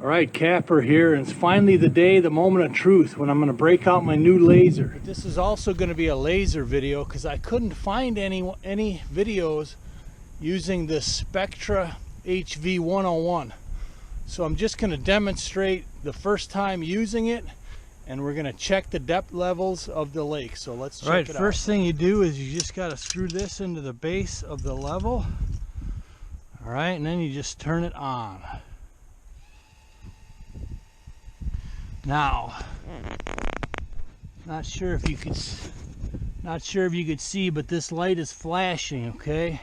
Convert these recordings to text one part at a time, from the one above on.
Alright, Kapper here, and it's finally the day, the moment of truth, when I'm going to break out my new laser. This is also going to be a laser video because I couldn't find any videos using the Spectra HV101. So I'm just going to demonstrate the first time using it, and we're going to check the depth levels of the lake. So let's check it out. First thing you do is you just got to screw this into the base of the level. Alright, and then you just turn it on. Now, not sure if you could see, but this light is flashing, okay?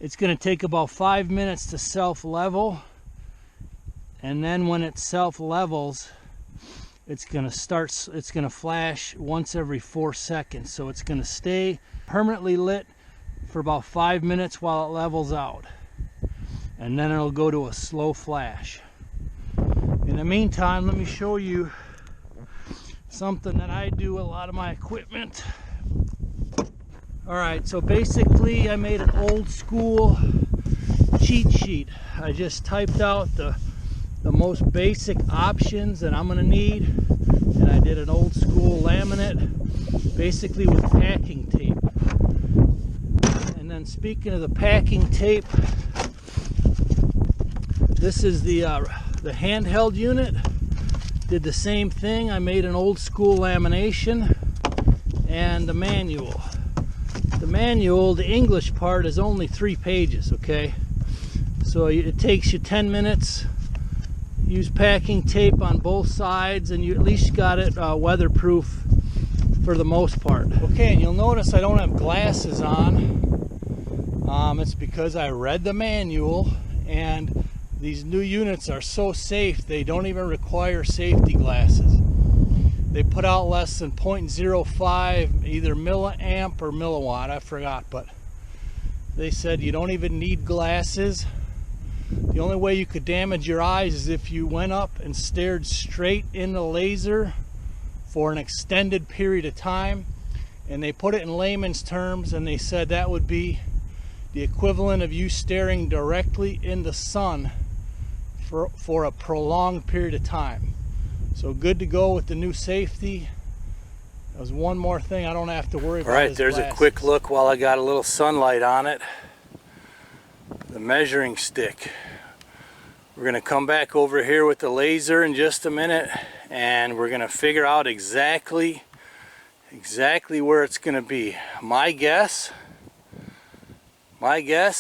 It's going to take about 5 minutes to self-level, and then when it self-levels, it's going to flash once every 4 seconds. So it's going to stay permanently lit for about 5 minutes while it levels out, and then it'll go to a slow flash. In the meantime, let me show you something that I do with a lot of my equipment. Alright, so basically I made an old school cheat sheet. I just typed out the most basic options that I'm going to need, and I did an old school laminate basically with packing tape. And then speaking of the packing tape, this is the handheld unit. Did the same thing. I made an old school lamination, and the manual. The English part is only 3 pages, okay? So it takes you 10 minutes. Use packing tape on both sides, and you at least got it weatherproof for the most part. Okay, and you'll notice I don't have glasses on. It's because I read the manual, and these new units are so safe, they don't even require safety glasses. They put out less than 0.05, either milliamp or milliwatt, I forgot, but they said you don't even need glasses. The only way you could damage your eyes is if you went up and stared straight in the laser for an extended period of time. And they put it in layman's terms, and they said that would be the equivalent of you staring directly in the sun for a prolonged period of time. So good to go with the new safety. There's one more thing I don't have to worry about. Alright, there's glasses. A quick look while I got a little sunlight on it. The measuring stick. We're going to come back over here with the laser in just a minute, and we're going to figure out exactly where it's going to be. My guess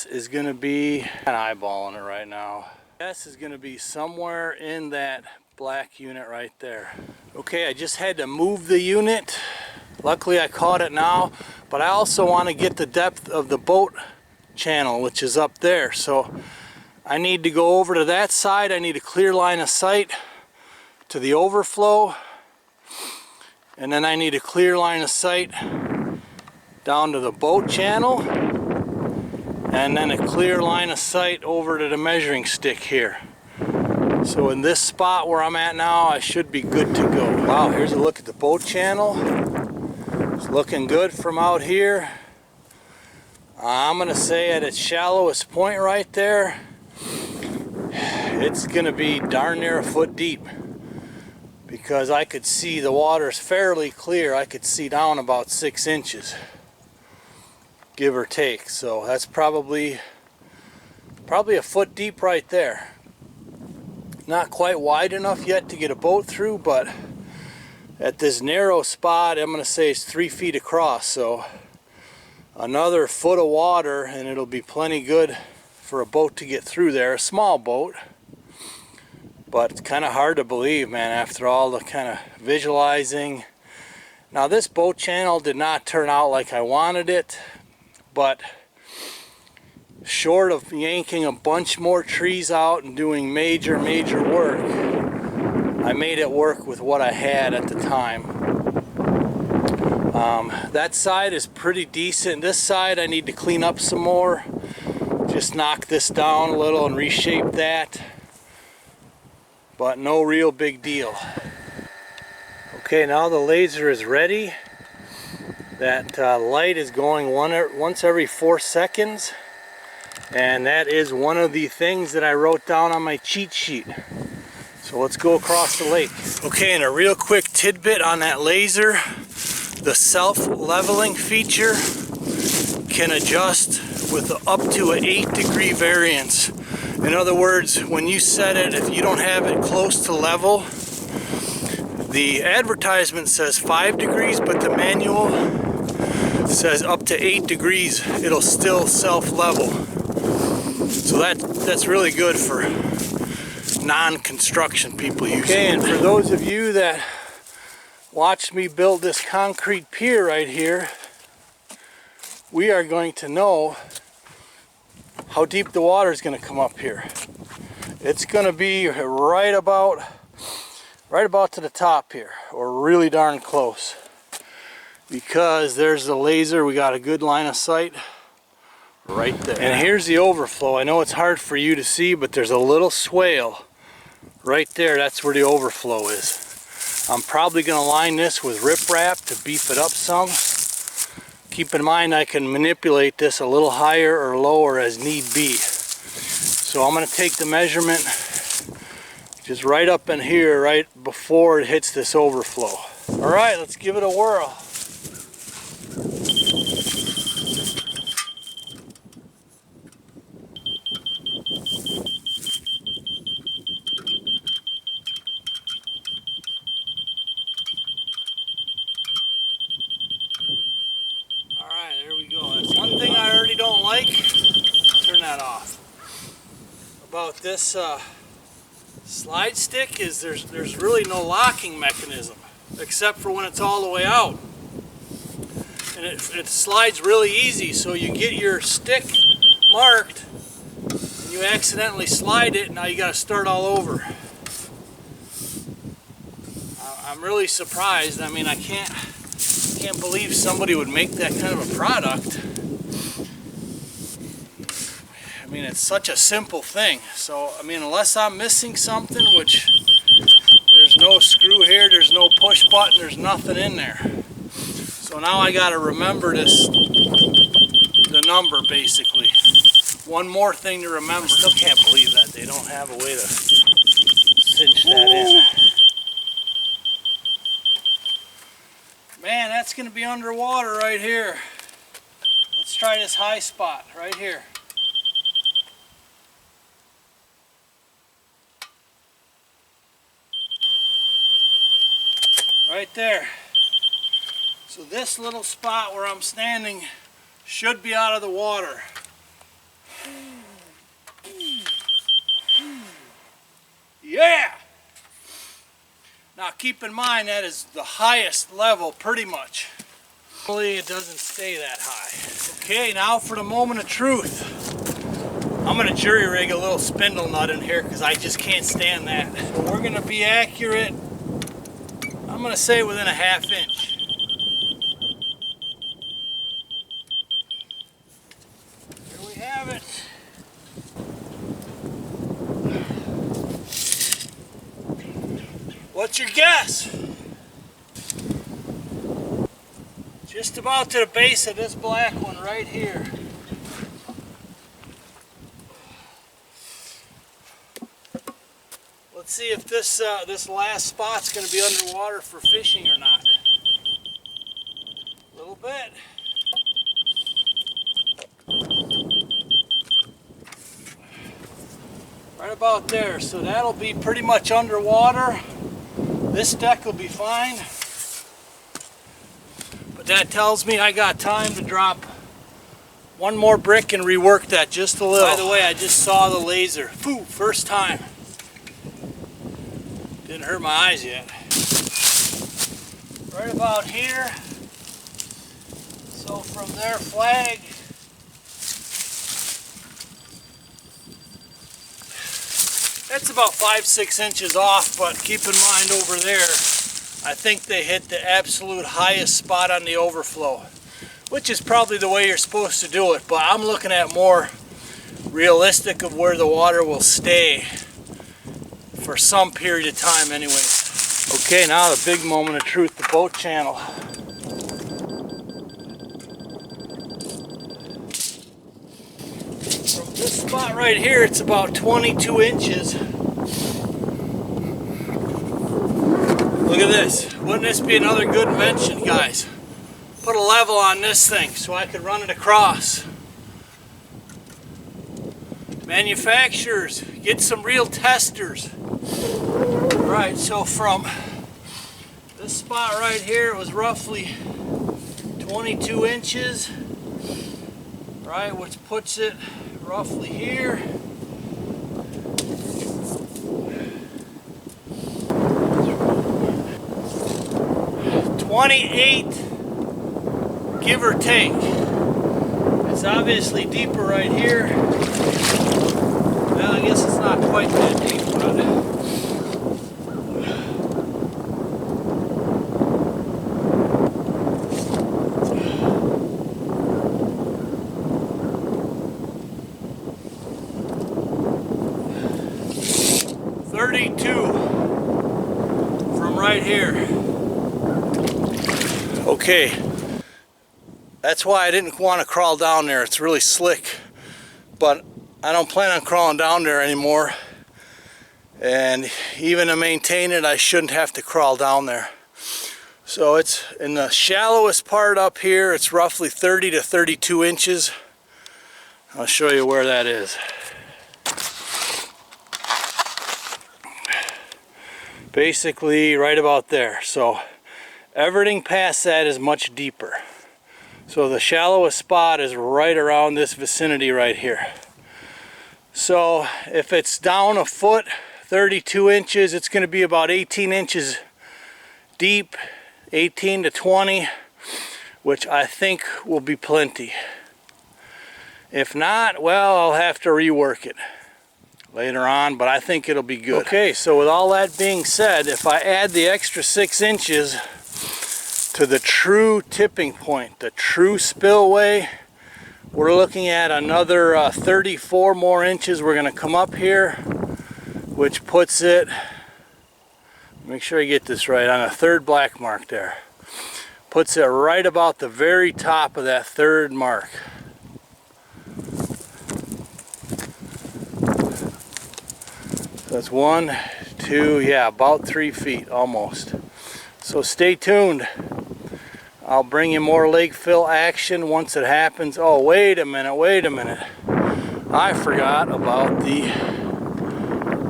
is going to be, I'm eyeballing it right now. Guess is going to be somewhere in that black unit right there. Okay, I just had to move the unit. Luckily I caught it now, but I also want to get the depth of the boat channel, which is up there. So I need to go over to that side. I need a clear line of sight to the overflow, and then I need a clear line of sight down to the boat channel, and then a clear line of sight over to the measuring stick here. So in this spot where I'm at now, I should be good to go. Wow, here's a look at the boat channel. It's looking good from out here. I'm going to say at its shallowest point right there, it's going to be darn near a foot deep, because I could see the water's fairly clear. I could see down about 6 inches, give or take. So that's probably a foot deep right there. Not quite wide enough yet to get a boat through, but at this narrow spot, I'm going to say it's 3 feet across. So another foot of water, and it'll be plenty good for a boat to get through there. A small boat, but it's kind of hard to believe, man, after all the kind of visualizing. Now this boat channel did not turn out like I wanted it, but short of yanking a bunch more trees out and doing major work, I made it work with what I had at the time. That side is pretty decent. This side I need to clean up some more. Just knock this down a little and reshape that. But no real big deal. Okay, now the laser is ready. That light is going once every 4 seconds. And that is one of the things that I wrote down on my cheat sheet. So let's go across the lake. Okay, and a real quick tidbit on that laser. The self-leveling feature can adjust with up to an 8-degree variance. In other words, when you set it, if you don't have it close to level, the advertisement says 5 degrees, but the manual says up to 8 degrees, it'll still self-level. So that's really good for non-construction people using it. Okay, and for those of you that watched me build this concrete pier right here, we are going to know how deep the water is going to come up here. It's going to be right about to the top here, or really darn close, because there's the laser. We got a good line of sight right there. And here's the overflow. I know it's hard for you to see, but there's a little swale right there. That's where the overflow is. I'm probably going to line this with riprap to beef it up some. Keep in mind I can manipulate this a little higher or lower as need be. So I'm going to take the measurement just right up in here, right before it hits this overflow. All right, let's give it a whirl. About this slide stick is there's really no locking mechanism except for when it's all the way out, and it slides really easy. So you get your stick marked and you accidentally slide it, and now you got to start all over. I'm really surprised. I mean, I can't believe somebody would make that kind of a product. I mean, it's such a simple thing. So, I mean, unless I'm missing something, which there's no screw here, there's no push button, there's nothing in there. So now I got to remember the number basically. One more thing to remember. I still can't believe that they don't have a way to cinch that in. Man, that's going to be underwater right here. Let's try this high spot right here. Right there. So this little spot where I'm standing should be out of the water. Yeah! Now keep in mind that is the highest level pretty much. Hopefully it doesn't stay that high. Okay, now for the moment of truth. I'm going to jury rig a little spindle nut in here because I just can't stand that. So we're going to be accurate. I'm going to say within a ½ inch. Here we have it. What's your guess? Just about to the base of this black one right here. Let's see if this last spot's going to be underwater for fishing or not. A little bit. Right about there. So that'll be pretty much underwater. This deck will be fine. But that tells me I got time to drop one more brick and rework that just a little. By the way, I just saw the laser. Pooh, first time. Didn't hurt my eyes yet. Right about here. So from their flag, that's about 5-6 inches off, but keep in mind over there, I think they hit the absolute highest spot on the overflow, which is probably the way you're supposed to do it, but I'm looking at more realistic of where the water will stay for some period of time anyways. Okay, now the big moment of truth, the boat channel. From this spot right here, it's about 22 inches. Look at this. Wouldn't this be another good invention, guys? Put a level on this thing so I could run it across. Manufacturers, get some real testers. Right, so from this spot right here, it was roughly 22 inches, right, which puts it roughly here. $28, give or take. It's obviously deeper right here. Well, I guess it's not quite that deep, but 32 from right here. Okay, that's why I didn't want to crawl down there. It's really slick, but I don't plan on crawling down there anymore. And even to maintain it, I shouldn't have to crawl down there. So it's in the shallowest part up here. It's roughly 30 to 32 inches. I'll show you where that is. Basically right about there. So everything past that is much deeper. So the shallowest spot is right around this vicinity right here. So if it's down a foot, 32 inches, it's going to be about 18 inches deep, 18 to 20, which I think will be plenty. If not, well, I'll have to rework it later on, but I think it'll be good. Okay, so with all that being said, if I add the extra 6 inches to the true tipping point, the true spillway, we're looking at another 34 more inches. We're going to come up here, which puts it, make sure I get this right, on the third black mark there. Puts it right about the very top of that third mark. So that's 1, 2, yeah, about 3 feet almost. So stay tuned. I'll bring you more lake fill action once it happens. Oh, wait a minute, wait a minute. I forgot about the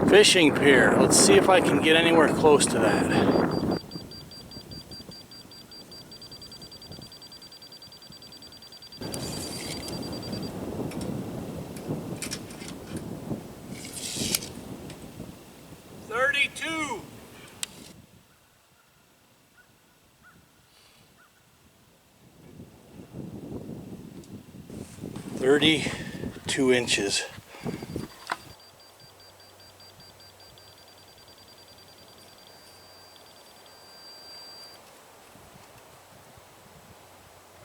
fishing pier. Let's see if I can get anywhere close to that. $32. 32 inches.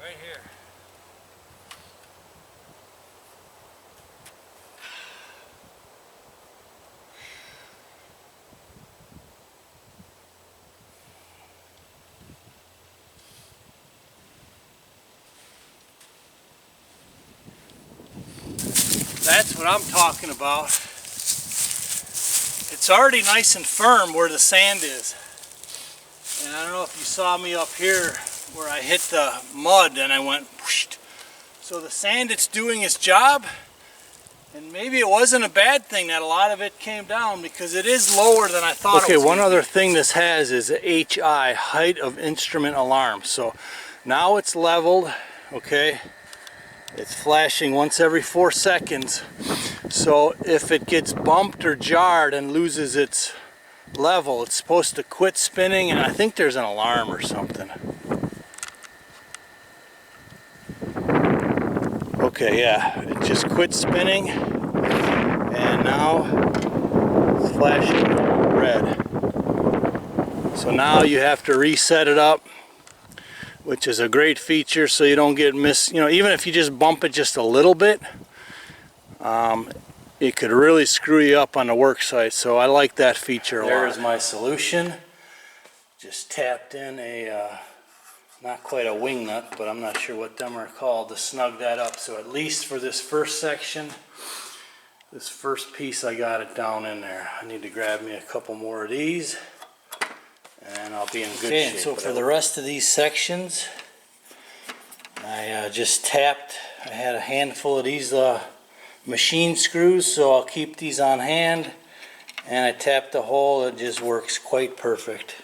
Right here. That's what I'm talking about. It's already nice and firm where the sand is. And I don't know if you saw me up here where I hit the mud and I went whoosh. So the sand, it's doing its job. And maybe it wasn't a bad thing that a lot of it came down, because it is lower than I thought it was. Okay, one other thing this has is HI, height of instrument alarm. So now it's leveled, okay? It's flashing once every 4 seconds. So if it gets bumped or jarred and loses its level, it's supposed to quit spinning, and I think there's an alarm or something. Okay, yeah, it just quit spinning, and now it's flashing red. So now you have to reset it up, which is a great feature, so you don't get even if you just bump it just a little bit, it could really screw you up on the work site. So I like that feature a lot. There's my solution. Just tapped in a, not quite a wing nut, but I'm not sure what them are called, to snug that up. So at least for this first section, this first piece, I got it down in there. I need to grab me a couple more of these. and I'll be in good shape. So for the rest of these sections, I just tapped. I had a handful of these machine screws, so I'll keep these on hand, and I tapped the hole. It just works quite perfect,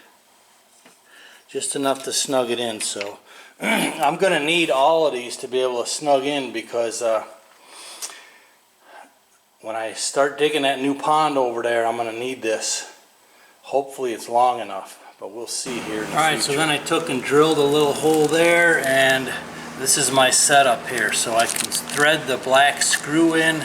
just enough to snug it in. So I'm gonna need all of these to be able to snug in, because when I start digging that new pond over there, I'm gonna need this. Hopefully it's long enough, but we'll see here in the future. So then I took and drilled a little hole there, and this is my setup here. So I can thread the black screw in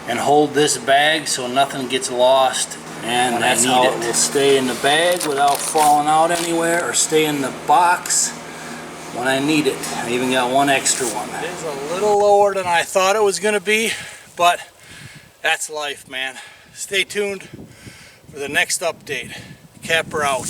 and hold this bag so nothing gets lost, and that's how it will stay in the bag without falling out anywhere, or stay in the box when I need it. I even got one extra one. It is a little lower than I thought it was gonna be, but that's life, man. Stay tuned for the next update. Kapper out.